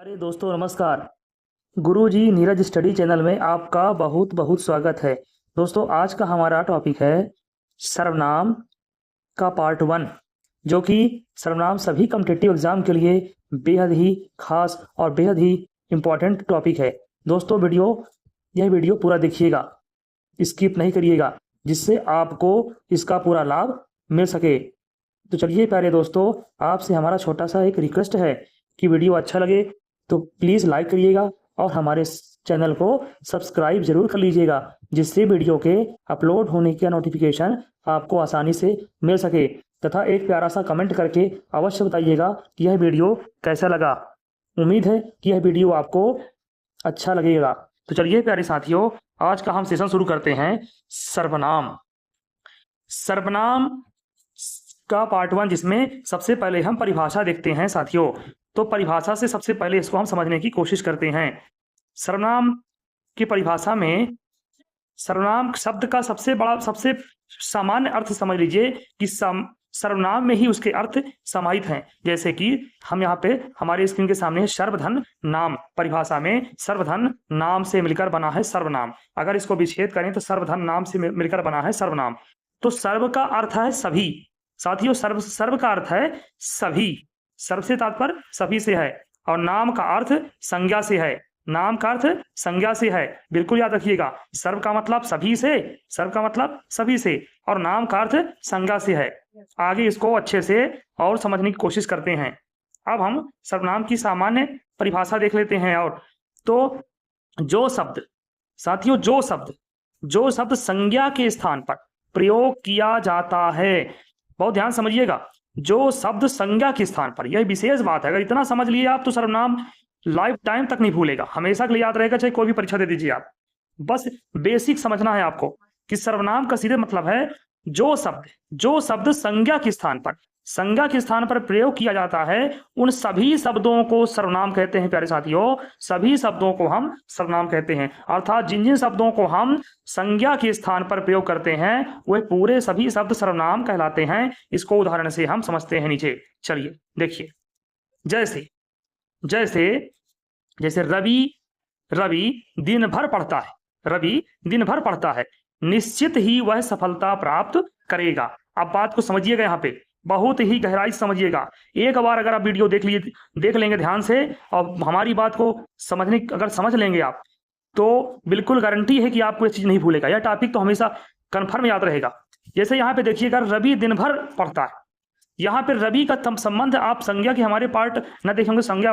अरे दोस्तों नमस्कार। गुरुजी नीरज स्टडी चैनल में आपका बहुत बहुत स्वागत है। दोस्तों आज का हमारा टॉपिक है सर्वनाम का पार्ट 1, जो कि सर्वनाम सभी कॉम्पिटिटिव एग्जाम के लिए बेहद ही खास और बेहद ही इम्पोर्टेंट टॉपिक है। दोस्तों यह वीडियो पूरा देखिएगा, स्किप नहीं करिएगा, जिससे आपको इसका पूरा लाभ मिल सके। तो चलिए प्यारे दोस्तों, आपसे हमारा छोटा सा एक रिक्वेस्ट है कि वीडियो अच्छा लगे तो प्लीज़ लाइक करिएगा और हमारे चैनल को सब्सक्राइब जरूर कर लीजिएगा, जिससे वीडियो के अपलोड होने का नोटिफिकेशन आपको आसानी से मिल सके। तथा एक प्यारा सा कमेंट करके अवश्य बताइएगा कि यह वीडियो कैसा लगा। उम्मीद है कि यह वीडियो आपको अच्छा लगेगा। तो चलिए प्यारे साथियों, आज का हम सेशन शुरू करते हैं। सर्वनाम का पार्ट 1, जिसमें सबसे पहले हम परिभाषा देखते हैं साथियों। तो परिभाषा से सबसे पहले इसको हम समझने की कोशिश करते हैं। सर्वनाम की परिभाषा में सर्वनाम शब्द का सबसे सामान्य अर्थ समझ लीजिए कि सर्वनाम में ही उसके अर्थ समाहित हैं। जैसे कि हम यहाँ पे हमारे स्क्रीन के सामने सर्वधन नाम, परिभाषा में सर्वधन नाम से मिलकर बना है सर्वनाम। अगर इसको विच्छेद करें तो सर्वधन नाम से मिलकर बना है सर्वनाम। तो सर्व का अर्थ है सभी साथियों, सर्व का अर्थ है सभी, सर्व से तात्पर्य सभी से है, और नाम का अर्थ संज्ञा से है। नाम का अर्थ संज्ञा से है, बिल्कुल याद रखिएगा। सर्व का मतलब सभी से, सर्व का मतलब सभी से, और नाम का अर्थ संज्ञा से है। आगे इसको अच्छे से और समझने की कोशिश करते हैं। अब हम सर्वनाम की सामान्य परिभाषा देख लेते हैं। और तो जो शब्द साथियों, जो शब्द संज्ञा के स्थान पर प्रयोग किया जाता है, बहुत ध्यान समझिएगा, जो शब्द संज्ञा के स्थान पर, यह विशेष बात है। अगर इतना समझ लिए आप तो सर्वनाम लाइफ टाइम तक नहीं भूलेगा, हमेशा के लिए याद रहेगा, चाहे कोई भी परीक्षा दे दीजिए आप। बस बेसिक समझना है आपको कि सर्वनाम का सीधे मतलब है जो शब्द संज्ञा के स्थान पर प्रयोग किया जाता है, उन सभी शब्दों को सर्वनाम कहते हैं। प्यारे साथियों, सभी शब्दों को हम सर्वनाम कहते हैं। अर्थात जिन जिन शब्दों को हम संज्ञा के स्थान पर प्रयोग करते हैं वह पूरे सभी शब्द सर्वनाम कहलाते हैं। इसको उदाहरण से हम समझते हैं नीचे। चलिए देखिए, जैसे रवि दिन भर पढ़ता है, निश्चित ही वह सफलता प्राप्त करेगा। अब बात को समझिएगा, यहाँ पे बहुत ही गहराई से समझिएगा। एक बार अगर आप वीडियो देख लेंगे ध्यान से, और हमारी बात को अगर समझ लेंगे आप, तो बिल्कुल गारंटी है कि आपको ये चीज नहीं भूलेगा। यह टॉपिक तो हमेशा कन्फर्म याद रहेगा। जैसे यहाँ पे देखिएगा, रवि दिन भर पढ़ता है, यहाँ पे रवि का संबंध आप संज्ञा के हमारे पार्ट न देखेंगे, संज्ञा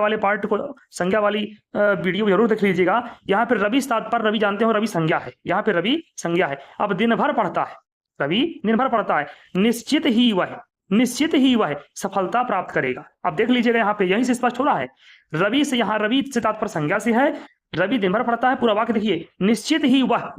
वाली वीडियो जरूर देख लीजिएगा। यहाँ पे रवि तात्पर्य, रवि जानते हो रवि संज्ञा है, यहाँ पे रवि संज्ञा है। अब दिन भर पढ़ता है, रवि दिन भर पढ़ता है, निश्चित ही वह सफलता प्राप्त करेगा। अब देख लीजिएगा, यहाँ पे यहीं से स्पष्ट हो रहा है, रवि से तात्पर्य संज्ञा से है, रवि दिन भर पढ़ता है, पूरा वाक्य देखिए, निश्चित ही वह।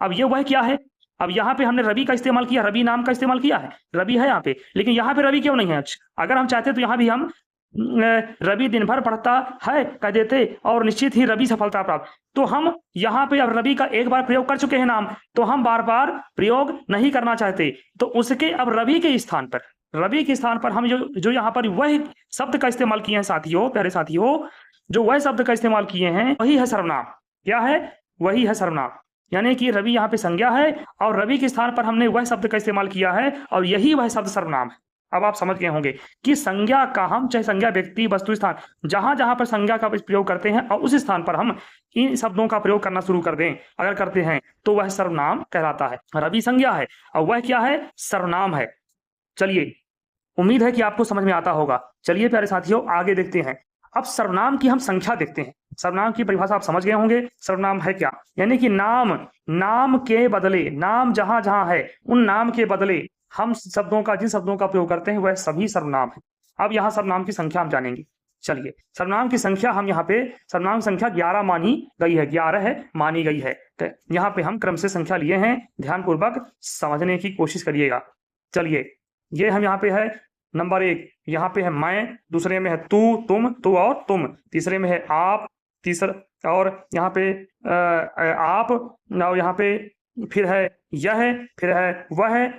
अब ये वह क्या है? अब यहाँ पे हमने रवि का इस्तेमाल किया, रवि नाम का इस्तेमाल किया है, रवि है यहाँ पे, लेकिन यहाँ पे रवि क्यों नहीं है? अगर हम चाहते तो यहाँ भी हम रवि दिन भर पढ़ता है कह देते और निश्चित ही रवि सफलता प्राप्त। तो हम यहाँ पे अब रवि का एक बार प्रयोग कर चुके हैं नाम, तो हम बार बार प्रयोग नहीं करना चाहते। तो उसके अब रवि के स्थान पर हम जो यहाँ पर वह शब्द का इस्तेमाल किए हैं साथियों, प्यारे साथियों, जो वह शब्द का इस्तेमाल किए हैं वही है सर्वनाम। क्या है? वही है सर्वनाम। यानी कि रवि यहाँ पे संज्ञा है और रवि के स्थान पर हमने वह शब्द का इस्तेमाल किया है और यही वह शब्द सर्वनाम है। अब आप समझ गए होंगे कि संज्ञा का हम, चाहे संज्ञा व्यक्ति, वस्तु, स्थान, जहां जहां पर संज्ञा का प्रयोग करते हैं और उस स्थान पर हम इन शब्दों का प्रयोग करना शुरू कर दें, अगर करते हैं तो वह सर्वनाम कहलाता है। रवि संज्ञा है और वह क्या है? सर्वनाम है। चलिए, उम्मीद है कि आपको समझ में आता होगा। चलिए प्यारे साथियों, आगे देखते हैं। अब सर्वनाम की हम संख्या देखते हैं। सर्वनाम की परिभाषा आप समझ गए होंगे, सर्वनाम है क्या? यानी कि नाम के बदले, नाम जहां जहां है उन नाम के बदले हम जिन शब्दों का प्रयोग करते हैं वह सभी सर्वनाम है। अब यहाँ सर्वनाम की संख्या हम जानेंगे। चलिए, सर्वनाम की संख्या हम यहाँ पे, सर्वनाम संख्या 11 मानी गई है, 11 मानी गई है। तो यहाँ पे हम क्रम से संख्या लिए हैं, ध्यानपूर्वक समझने की कोशिश करिएगा। चलिए, ये हम यहाँ पे है नंबर 1, यहाँ पे है मैं, दूसरे में है तू, तुम, तू और तुम, तीसरे में है आप, तीसरा, और यहाँ पे आप, और यहाँ पे फिर है यह, फिर है वह,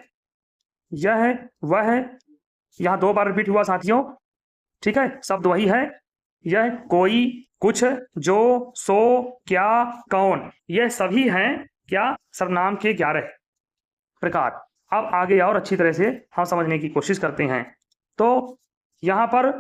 यहाँ 2 बार रिपीट हुआ साथियों। ठीक है, शब्द वही है, यह, कोई, कुछ, जो, सो, क्या, कौन, ये सभी हैं क्या सर्वनाम के 11 प्रकार। अब आगे और अच्छी तरह से हम समझने की कोशिश करते हैं। तो यहाँ पर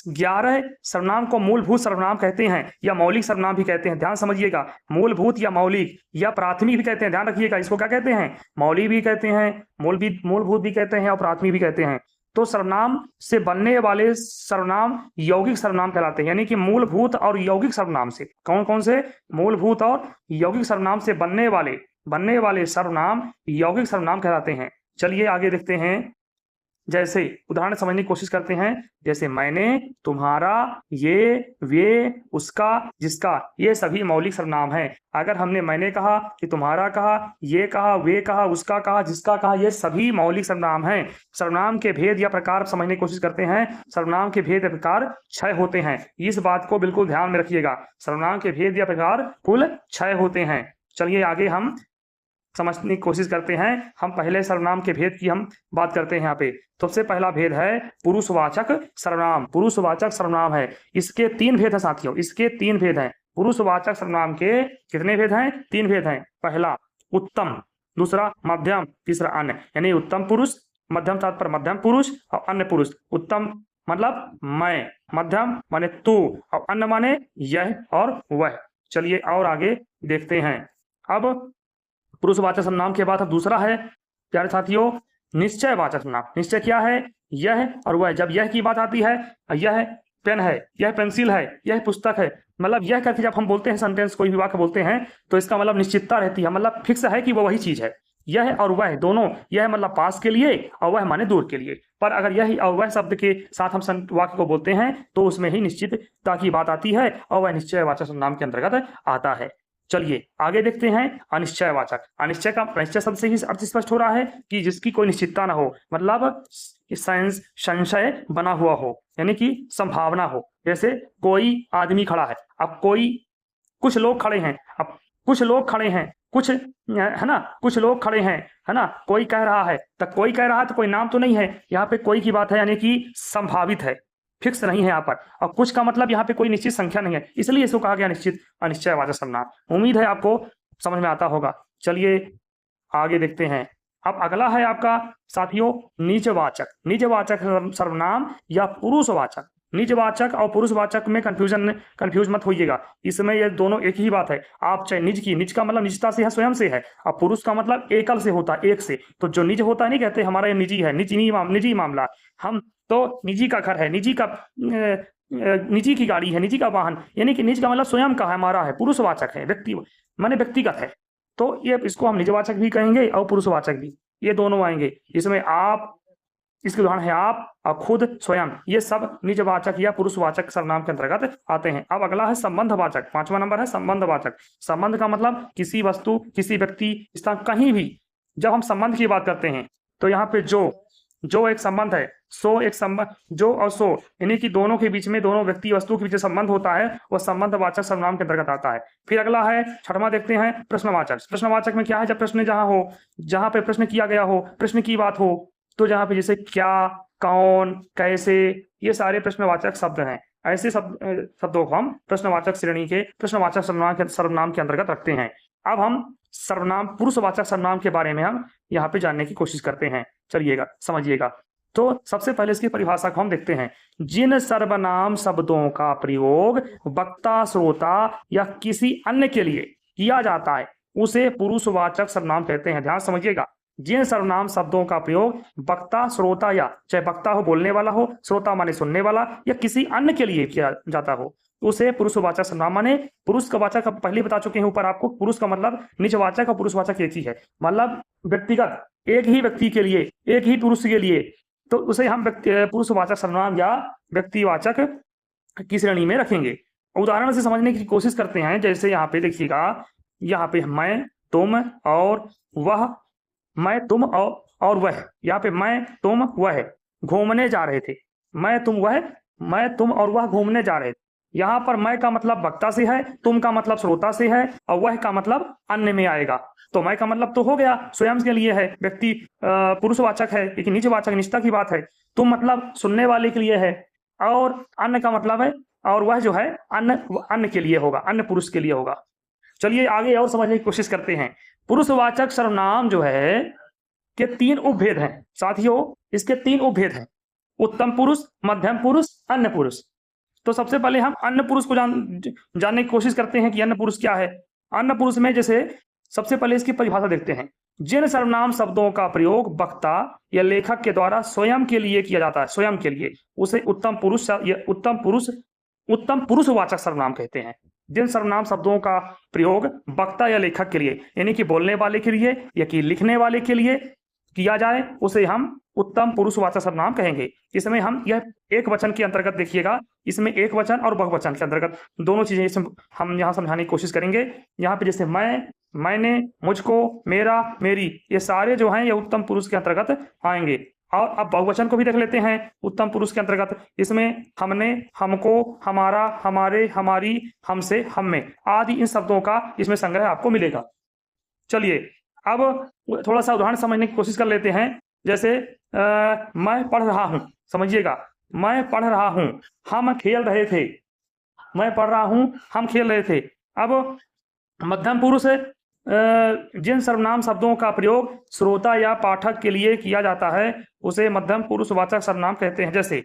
11 सर्वनाम को मूलभूत सर्वनाम कहते हैं या मौलिक सर्वनाम भी कहते हैं। ध्यान समझिएगा, मूलभूत या मौलिक या प्राथमिक भी कहते हैं। ध्यान रखिएगा, इसको क्या कहते हैं? मौलिक भी कहते हैं, मूलभूत भी कहते हैं और प्राथमिक भी कहते हैं। तो सर्वनाम से बनने वाले सर्वनाम यौगिक सर्वनाम कहलाते हैं, यानी कि मूलभूत और यौगिक सर्वनाम से। कौन कौन से? मूलभूत और यौगिक सर्वनाम से बनने वाले सर्वनाम यौगिक सर्वनाम कहलाते हैं। चलिए आगे देखते हैं। जैसे उदाहरण समझने की कोशिश करते हैं। जैसे मैंने, तुम्हारा, ये, वे, उसका, जिसका, ये सभी मौलिक सर्वनाम हैं। अगर हमने मैंने कहा कि तुम्हारा कहा, ये कहा, वे कहा, उसका कहा, जिसका कहा, ये सभी मौलिक सर्वनाम हैं। सर्वनाम के भेद या प्रकार समझने की कोशिश करते हैं। सर्वनाम के भेद या प्रकार 6 होते हैं। इस बात को बिल्कुल ध्यान में रखिएगा। सर्वनाम के भेद या प्रकार कुल 6 होते हैं। चलिए आगे हम समझने की कोशिश करते हैं। हम पहले सर्वनाम के भेद की हम बात करते हैं। यहाँ पे सबसे पहला भेद है पुरुषवाचक सर्वनाम। पुरुषवाचक सर्वनाम है, इसके 3 भेद हैं साथियों, इसके 3 भेद हैं। पुरुषवाचक सर्वनाम के कितने भेद हैं? 3 भेद हैं। पहला उत्तम, दूसरा मध्यम, तीसरा अन्य। यानी उत्तम पुरुष, मध्यम तात्पर्य मध्यम पुरुष और अन्य पुरुष। उत्तम मतलब मैं, मध्यम माने तू और अन्य माने यह और वह। चलिए और आगे देखते हैं। अब पुरुषवाचक सर्वनाम के बाद अब दूसरा है प्यारे साथियों निश्चयवाचक सर्वनाम। निश्चय क्या है? यह और वह। जब यह की बात आती है, यह पेन है, यह पेंसिल है, यह पुस्तक है, मतलब यह करके जब हम बोलते हैं सेंटेंस, कोई भी वाक्य बोलते हैं, तो इसका मतलब निश्चितता रहती है, मतलब फिक्स है कि वो वही चीज है। यह और वह दोनों, यह मतलब पास के लिए और वह माने दूर के लिए। पर अगर यह और वह शब्द के साथ हम वाक्य को बोलते हैं तो उसमें ही निश्चितता की बात आती है और वह निश्चयवाचक सर्वनाम के अंतर्गत आता है। चलिए आगे देखते हैं अनिश्चयवाचक। अनिश्चय शब्द से ही अर्थ स्पष्ट हो रहा है कि जिसकी कोई निश्चितता ना हो, मतलब संशय बना हुआ हो, यानी कि संभावना हो। जैसे कोई आदमी खड़ा है, अब कुछ लोग खड़े हैं, अब कुछ लोग खड़े हैं, कुछ है ना, कुछ लोग खड़े हैं, है ना। कोई कह रहा है, तो कोई कह रहा है तो कोई नाम तो नहीं है, यहाँ पे कोई की बात है, यानी कि संभावित है, फिक्स नहीं है यहाँ पर। और कुछ का मतलब यहाँ पे कोई निश्चित संख्या नहीं है, इसलिए इसको कहा गया अनिश्चयवाचक सर्वनाम। उम्मीद है आपको समझ में आता होगा। चलिए आगे देखते हैं। अब अगला है आपका साथियों निजवाचक। निजवाचक सर्वनाम या पुरुषवाचक। निजवाचक और पुरुषवाचक में कंफ्यूज मत होइएगा, इसमें ये दोनों एक ही बात है। आप चाहे निज का मतलब निजता से है, स्वयं से है, और पुरुष का मतलब एकल से होता है, एक से। तो जो निज होता है, नहीं कहते हमारा ये निजी है, निजी मामला, हम तो निजी का घर है, निजी की गाड़ी है, निजी का वाहन, यानी कि निज का मतलब स्वयं का है, हमारा है। पुरुषवाचक है, व्यक्ति माने व्यक्तिगत है, तो ये इसको हम निजवाचक भी कहेंगे और पुरुषवाचक भी, ये दोनों आएंगे। इसमें आप, इसके उदाहरण है आप और खुद, स्वयं, ये सब निजवाचक या पुरुषवाचक सर्वनाम के अंतर्गत आते हैं। अब अगला है संबंधवाचक। 5वां नंबर है संबंधवाचक। संबंध का मतलब किसी वस्तु, किसी व्यक्ति, स्थान, कहीं भी जब हम संबंध की बात करते हैं तो यहाँ पे जो एक संबंध है, सो एक संबंध, जो और सो, यानी कि दोनों के बीच में, दोनों व्यक्ति वस्तु के बीच संबंध होता है, वह संबंधवाचक सर्वनाम के अंतर्गत आता है। फिर अगला है 6वां देखते हैं प्रश्नवाचक। प्रश्नवाचक में क्या है? जब प्रश्न जहां हो, जहां पे प्रश्न किया गया हो, प्रश्न की बात हो, तो जहां पे जैसे क्या, कौन, कैसे, ये सारे प्रश्नवाचक शब्द हैं। ऐसे शब्दों को हम प्रश्नवाचक श्रेणी के प्रश्नवाचक सर्वनाम के अंतर्गत रखते हैं। अब हम सर्वनाम पुरुषवाचक सर्वनाम के बारे में हम यहाँ पे जानने की कोशिश करते हैं। चलिएगा समझिएगा। तो सबसे पहले इसकी परिभाषा को हम देखते हैं। जिन सर्वनाम शब्दों का प्रयोग वक्ता, श्रोता या किसी अन्य के लिए किया जाता है उसे पुरुषवाचक सर्वनाम कहते हैं। ध्यान समझिएगा, जिन सर्वनाम शब्दों का प्रयोग वक्ता, श्रोता, या चाहे वक्ता हो बोलने वाला हो, श्रोता माने सुनने वाला, या किसी अन्य के लिए किया जाता हो, उसे पुरुषवाचक सर्वनाम माने। पुरुष का वाचक पहले बता चुके हैं ऊपर आपको, पुरुष का मतलब निजवाचक और पुरुषवाचक एक ही है, मतलब व्यक्तिगत, एक ही व्यक्ति के लिए, एक ही पुरुष के लिए, तो उसे हम पुरुषवाचक सर्वनाम या व्यक्तिवाचक की श्रेणी में रखेंगे। उदाहरण से समझने की कोशिश करते हैं। जैसे यहाँ पे देखिएगा, यहाँ पे मैं, तुम और वह, मैं, तुम और वह, यहाँ पे मैं, तुम, वह घूमने जा रहे थे। मैं, तुम और वह घूमने जा रहे थे। यहाँ पर मैं का मतलब वक्ता से है, तुम का मतलब श्रोता से है, और वह का मतलब अन्य में आएगा। तो मैं का मतलब तो हो गया स्वयं के लिए है, व्यक्ति पुरुषवाचक है, लेकिन निजवाचक निष्ठा की बात है। तुम मतलब सुनने वाले के लिए है, और अन्य का मतलब है और वह जो है अन्न के लिए होगा, अन्न पुरुष के लिए होगा। चलिए आगे और समझने की कोशिश करते हैं। पुरुषवाचक सर्वनाम जो है के 3 उपभेद हैं साथियों, इसके 3 उपभेद हैं, उत्तम पुरुष, मध्यम पुरुष, अन्य पुरुष। तो सबसे पहले हम अन्य पुरुष को जानने की कोशिश करते हैं कि अन्य पुरुष क्या है। अन्य पुरुष में जैसे सबसे पहले इसकी परिभाषा देखते हैं। जिन सर्वनाम शब्दों का प्रयोग वक्ता या लेखक के द्वारा स्वयं के लिए किया जाता है, स्वयं के लिए, उसे उत्तम पुरुषवाचक सर्वनाम कहते हैं। जिन सर्वनाम शब्दों का प्रयोग वक्ता या लेखक के लिए, यानी कि बोलने वाले के लिए या कि लिखने वाले के लिए किया जाए, उसे हम उत्तम पुरुषवाचक सर्वनाम कहेंगे। इसमें हम यह एक वचन के अंतर्गत देखिएगा, इसमें एक वचन और बहुवचन के अंतर्गत दोनों चीजें इसमें हम यहाँ समझाने की कोशिश करेंगे। यहाँ पे जैसे मैं, मैंने, मुझको, मेरा, मेरी, ये सारे जो हैं ये उत्तम पुरुष के अंतर्गत आएंगे। और अब बहुवचन को भी देख लेते हैं उत्तम पुरुष के अंतर्गत। इसमें हमने, हमको, हमारा, हमारे, हमारी, हमसे, हम में आदि इन शब्दों का इसमें संग्रह आपको मिलेगा। चलिए अब थोड़ा सा उदाहरण समझने की कोशिश कर लेते हैं। जैसे मैं पढ़ रहा हूं, समझिएगा, मैं पढ़ रहा हूं, हम खेल रहे थे, मैं पढ़ रहा हूं, हम खेल रहे थे। अब मध्यम पुरुष जिन सर्वनाम शब्दों का प्रयोग श्रोता या पाठक के लिए किया जाता है उसे मध्यम पुरुषवाचक सर्वनाम कहते हैं। जैसे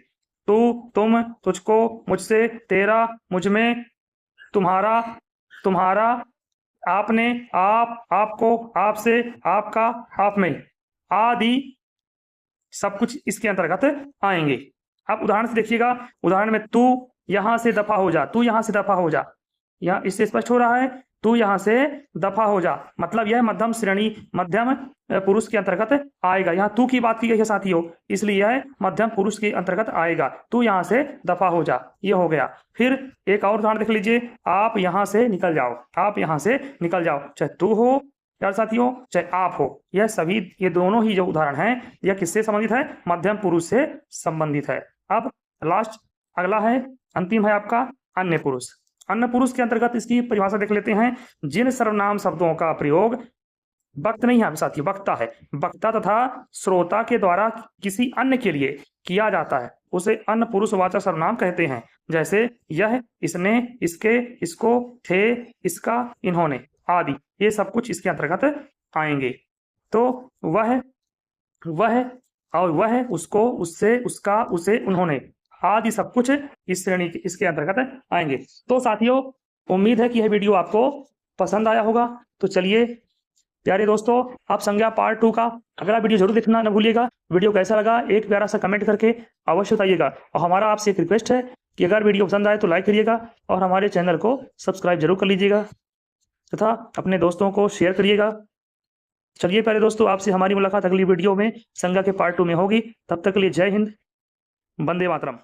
तू, तुम, तुझको, मुझसे, तेरा, मुझमें, तुम्हारा, तुम्हारा, आपने, आप, आपको, आपसे, आपका, आप में आदि सब कुछ इसके अंतर्गत आएंगे। अब उदाहरण से देखिएगा। उदाहरण में तू यहां से दफा हो जा, तू यहां से दफा हो जा, यहां इससे स्पष्ट हो रहा है, तू यहां से दफा हो जा, मतलब यह मध्यम श्रेणी, मध्यम पुरुष के अंतर्गत आएगा। यहाँ तू की बात की गई है साथियों, इसलिए यह मध्यम पुरुष के अंतर्गत आएगा। तू यहां से दफा हो जा, ये हो गया। फिर एक और उदाहरण देख लीजिए, आप यहां से निकल जाओ, आप यहां से निकल जाओ, चाहे तू हो यार साथियों, चाहे आप हो, यह सभी, ये दोनों ही जो उदाहरण हैं यह किससे संबंधित है? मध्यम पुरुष से संबंधित है। अब लास्ट अगला है, अंतिम है आपका अन्य पुरुष। अन्य पुरुष के अंतर्गत इसकी परिभाषा देख लेते हैं। जिन सर्वनाम शब्दों का प्रयोग वक्त नहीं है साथियों, वक्ता है, वक्ता तथा श्रोता के द्वारा किसी अन्य के लिए किया जाता है उसे अन्य पुरुषवाचक सर्वनाम कहते हैं। जैसे यह, इसने, इसके, इसको, थे, इसका, इन्होंने आदि, ये सब कुछ इसके अंतर्गत आएंगे। तो वह और वह, उसको, उससे, उसका, उसे, उन्होंने आदि सब कुछ इस श्रेणी के इसके अंतर्गत आएंगे। तो साथियों उम्मीद है कि यह वीडियो आपको पसंद आया होगा। तो चलिए प्यारे दोस्तों, आप संज्ञा पार्ट 2 का अगला वीडियो जरूर देखना न भूलिएगा। वीडियो कैसा लगा एक प्यारा सा कमेंट करके अवश्य बताइएगा। और हमारा आपसे एक रिक्वेस्ट है कि अगर वीडियो पसंद आए तो लाइक करिएगा और हमारे चैनल को सब्सक्राइब जरूर कर लीजिएगा तथा अपने दोस्तों को शेयर करिएगा। चलिए प्यारे दोस्तों, आपसे हमारी मुलाकात अगली वीडियो में संज्ञा के पार्ट 2 में होगी। तब तक के लिए जय हिंद, वंदे मातरम।